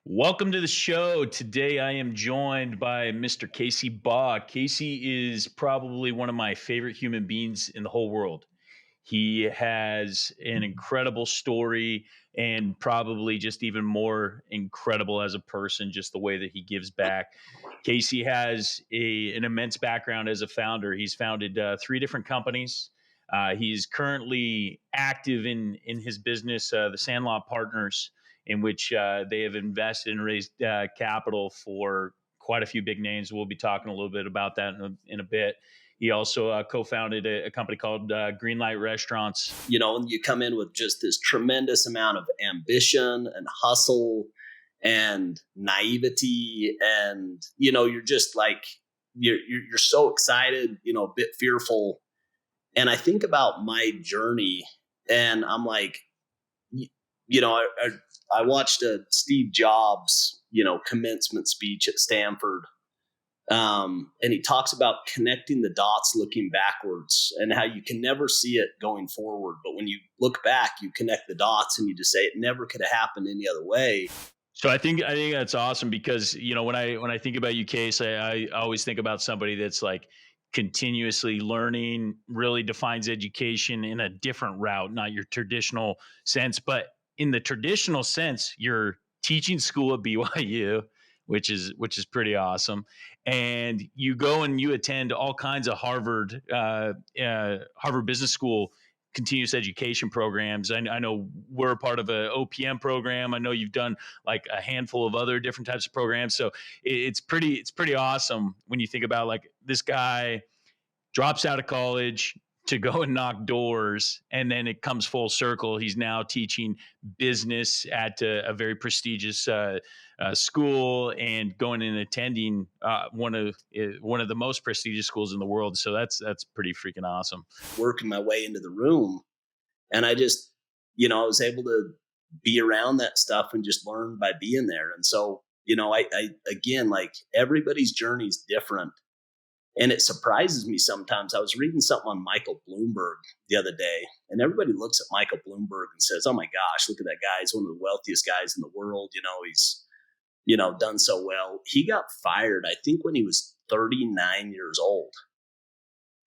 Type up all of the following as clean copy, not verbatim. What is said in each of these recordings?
Welcome to the show. Today I am joined by Mr. Casey Baugh. Casey is probably one of my favorite human beings in the whole world. He has an incredible story and probably just even more incredible as a person, just the way that he gives back. Casey has an immense background as a founder. He's founded three different companies. He's currently active in his business, the Sandlot Partners, in which they have invested and raised capital for quite a few big names. We'll be talking a little bit about that in a bit. He also co-founded a company called Greenlight Restaurants. And you come in with just this tremendous amount of ambition and hustle and naivety, and you're just like you're so excited, a bit fearful. And I think about my journey, and I'm like, I watched a Steve Jobs, commencement speech at Stanford. And he talks about connecting the dots looking backwards and how you can never see it going forward. But when you look back, you connect the dots and you just say it never could have happened any other way. So I think that's awesome because when I think about you, Case, I always think about somebody that's like continuously learning, really defines education in a different route, not your traditional sense, but in the traditional sense, you're teaching school at BYU, which is pretty awesome, and you go and you attend all kinds of Harvard Business School continuous education programs. I know we're a part of a OPM program. I know you've done like a handful of other different types of programs. So it's pretty awesome when you think about like this guy drops out of college to go and knock doors, and then it comes full circle. He's now teaching business at a very prestigious school and going and attending one of the most prestigious schools in the world. So that's pretty freaking awesome. Working my way into the room, and I just, I was able to be around that stuff and just learn by being there. And so, I again, like everybody's journey is different. And it surprises me sometimes. I was reading something on Michael Bloomberg the other day, and everybody looks at Michael Bloomberg and says, "Oh my gosh, look at that guy. He's one of the wealthiest guys in the world. He's, done so well." He got fired, I think, when he was 39 years old.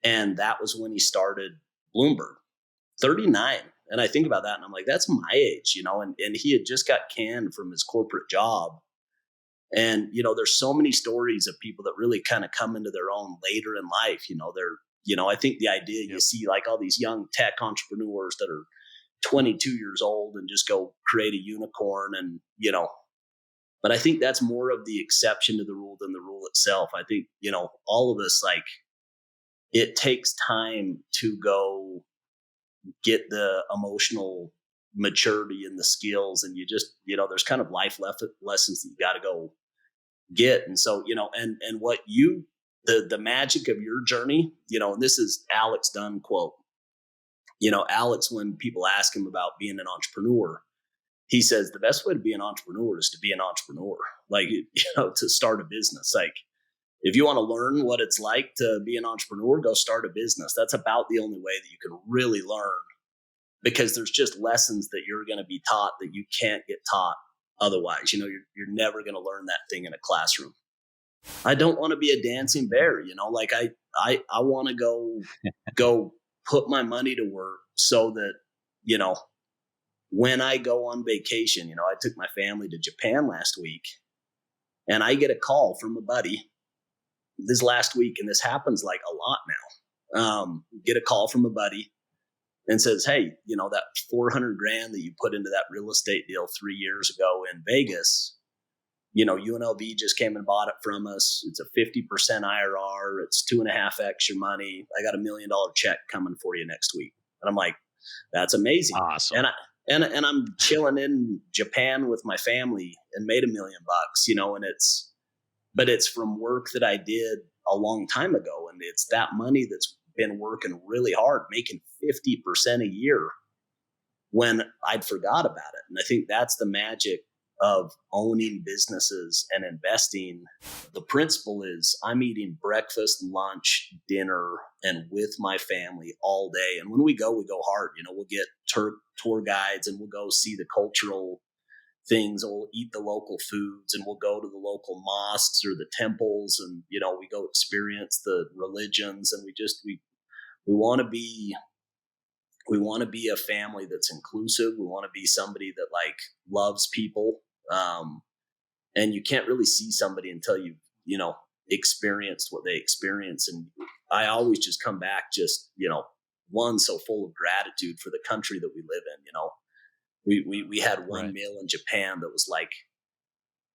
And that was when he started Bloomberg, 39. And I think about that and I'm like, that's my age, and he had just got canned from his corporate job. And, there's so many stories of people that really kind of come into their own later in life. I think the idea you see like all these young tech entrepreneurs that are 22 years old and just go create a unicorn and, but I think that's more of the exception to the rule than the rule itself. I think, all of us, like, it takes time to go get the emotional maturity and the skills, and you just, there's kind of life lessons that you got to go get. And so, and what the magic of your journey, and this is Alex Dunn quote, Alex, when people ask him about being an entrepreneur, he says the best way to be an entrepreneur is to be an entrepreneur, like, to start a business. Like, if you want to learn what it's like to be an entrepreneur, go start a business. That's about the only way that you can really learn, because there's just lessons that you're going to be taught that you can't get taught otherwise. You're never going to learn that thing in a classroom. I don't want to be a dancing bear, like I want to go put my money to work so that, when I go on vacation, I took my family to Japan last week, and I get a call from a buddy this last week, and this happens like a lot now. Get a call from a buddy and says, "Hey, that 400 grand that you put into that real estate deal 3 years ago in Vegas, UNLV just came and bought it from us. It's a 50% IRR. It's 2.5x your money. I got $1 million check coming for you next week." And I'm like, "That's amazing." Awesome. And I'm chilling in Japan with my family and made $1 million, but it's from work that I did a long time ago. And it's that money that's been working really hard, making 50% a year when I'd forgot about it. And I think that's the magic of owning businesses and investing. The principle is I'm eating breakfast, lunch, dinner, and with my family all day. And when we go hard. We'll get tour guides, and we'll go see the cultural things. We'll eat the local foods, and we'll go to the local mosques or the temples, and we go experience the religions, and we want to be a family that's inclusive. We want to be somebody that like loves people. And you can't really see somebody until you've experienced what they experience. And I always just come back just, one, so full of gratitude for the country that we live in. We had one Right. meal in Japan that was like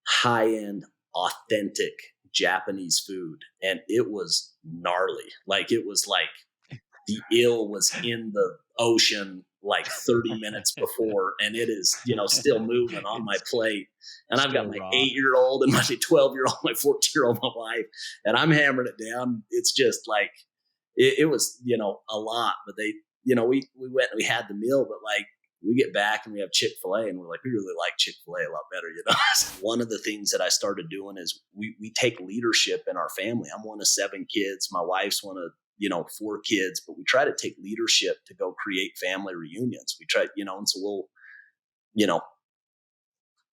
high end, authentic Japanese food. And it was gnarly. Like it was like the eel was in the ocean like 30 minutes before, and it is, still moving on my It's plate. And I've got still my raw. 8-year-old and my 12-year-old, my 14-year-old, my wife, and I'm hammering it down. It's just like, it was, a lot, but we went and we had the meal, but like we get back and we have Chick-fil-A, and we're like, we really like Chick-fil-A a lot better. One of the things that I started doing is we take leadership in our family. I'm one of 7 kids. My wife's one of 4 kids, but we try to take leadership to go create family reunions. We try, and so we'll,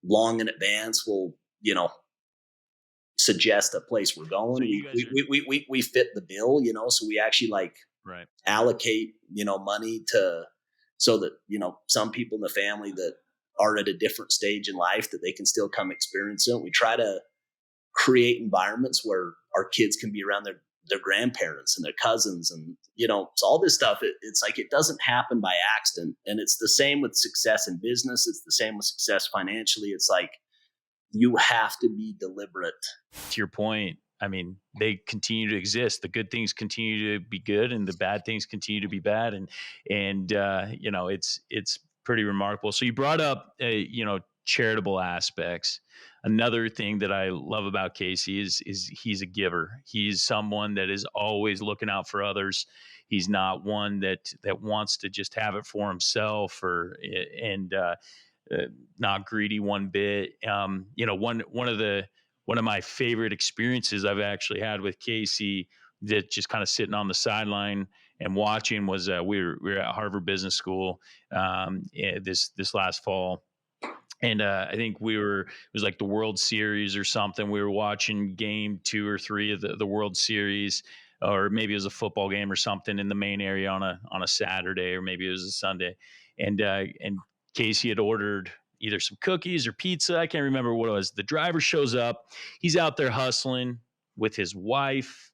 long in advance, we'll, suggest a place we're going. So you guys are We fit the bill, so we actually like right. allocate, money to, so that, some people in the family that are at a different stage in life, that they can still come experience it. We try to create environments where our kids can be around their grandparents and their cousins, and so all this stuff, it's like it doesn't happen by accident. And it's the same with success in business. It's the same with success financially. It's like you have to be deliberate. To your point, I mean, they continue to exist. The good things continue to be good, and the bad things continue to be bad. And it's pretty remarkable. So you brought up charitable aspects. Another thing that I love about Casey is he's a giver. He's someone that is always looking out for others. He's not one that wants to just have it for himself, and not greedy one bit. One of my favorite experiences I've actually had with Casey, that just kind of sitting on the sideline and watching, was we were at Harvard Business School this last fall. And I think it was like the World Series or something. We were watching game 2 or 3 of the World Series, or maybe it was a football game or something in the main area on a Saturday, or maybe it was a Sunday. And Casey had ordered either some cookies or pizza. I can't remember what it was. The driver shows up. He's out there hustling with his wife.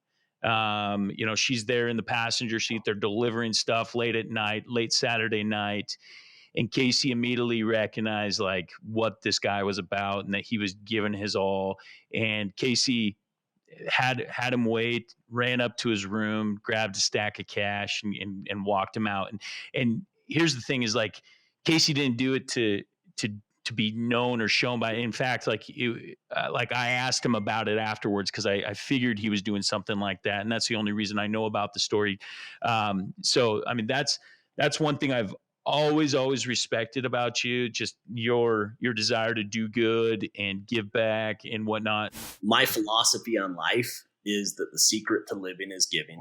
She's there in the passenger seat. They're delivering stuff late at night, late Saturday night. And Casey immediately recognized like what this guy was about, and that he was giving his all. And Casey had him wait, ran up to his room, grabbed a stack of cash, and walked him out. And here's the thing: is like Casey didn't do it to be known or shown by. In fact, like I asked him about it afterwards, because I figured he was doing something like that, and that's the only reason I know about the story. So I mean, that's one thing I've always respected about you, just your desire to do good and give back and whatnot. My philosophy on life is that the secret to living is giving,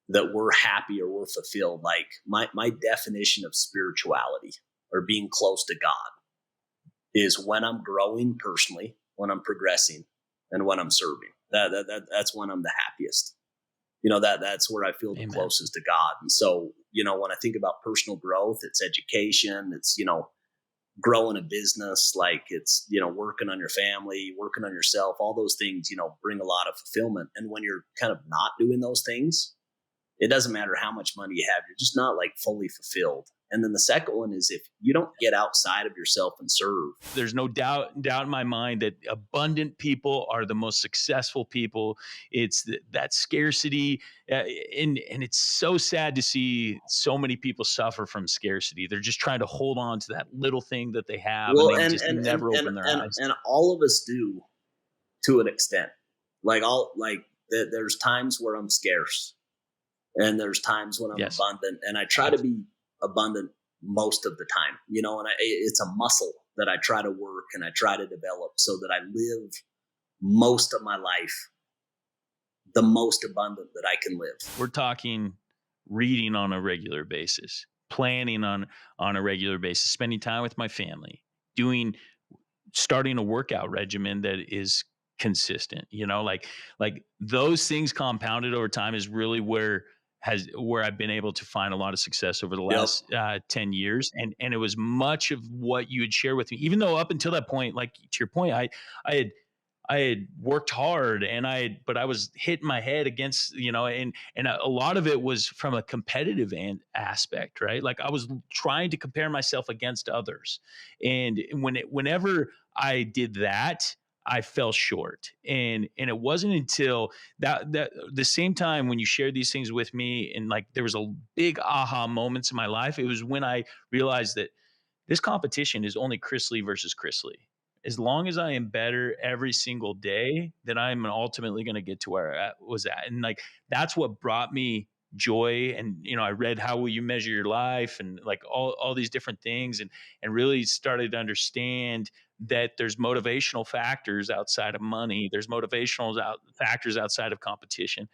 that we're happy or we're fulfilled. Like my definition of spirituality or being close to God is when I'm growing personally, when I'm progressing, and when I'm serving. That's when I'm the happiest. That's where I feel the Amen. closest to God. And so, when I think about personal growth, it's education, it's, growing a business, like it's, working on your family, working on yourself, all those things, bring a lot of fulfillment. And when you're kind of not doing those things, it doesn't matter how much money you have, you're just not like fully fulfilled. And then the second one is if you don't get outside of yourself and serve. There's no doubt in my mind that abundant people are the most successful people. It's that scarcity, and it's so sad to see so many people suffer from scarcity. They're just trying to hold on to that little thing that they have, and Well, they and just and and never and open their and, eyes. and all of us do, to an extent. There's times where I'm scarce, and there's times when I'm Yes. abundant, and I try to be abundant most of the time, and it's a muscle that I try to work and I try to develop so that I live most of my life the most abundant that I can live. We're talking reading on a regular basis, planning on a regular basis, spending time with my family, doing starting a workout regimen that is consistent, like those things compounded over time is really where I've been able to find a lot of success over the Yep. last 10 years. And it was much of what you had shared with me, even though up until that point, like to your point, I had I had worked hard but I was hitting my head against, and a lot of it was from a competitive aspect, right? Like I was trying to compare myself against others. And whenever I did that, I fell short. And it wasn't until that the same time when you shared these things with me, and like there was a big aha moments in my life, it was when I realized that this competition is only Chris Lee versus Chris Lee. As long as I am better every single day, then I'm ultimately going to get to where I was at. And like that's what brought me joy. And I read How Will You Measure Your Life, and like all these different things, and really started to understand that there's motivational factors outside of money. There's factors outside of competition.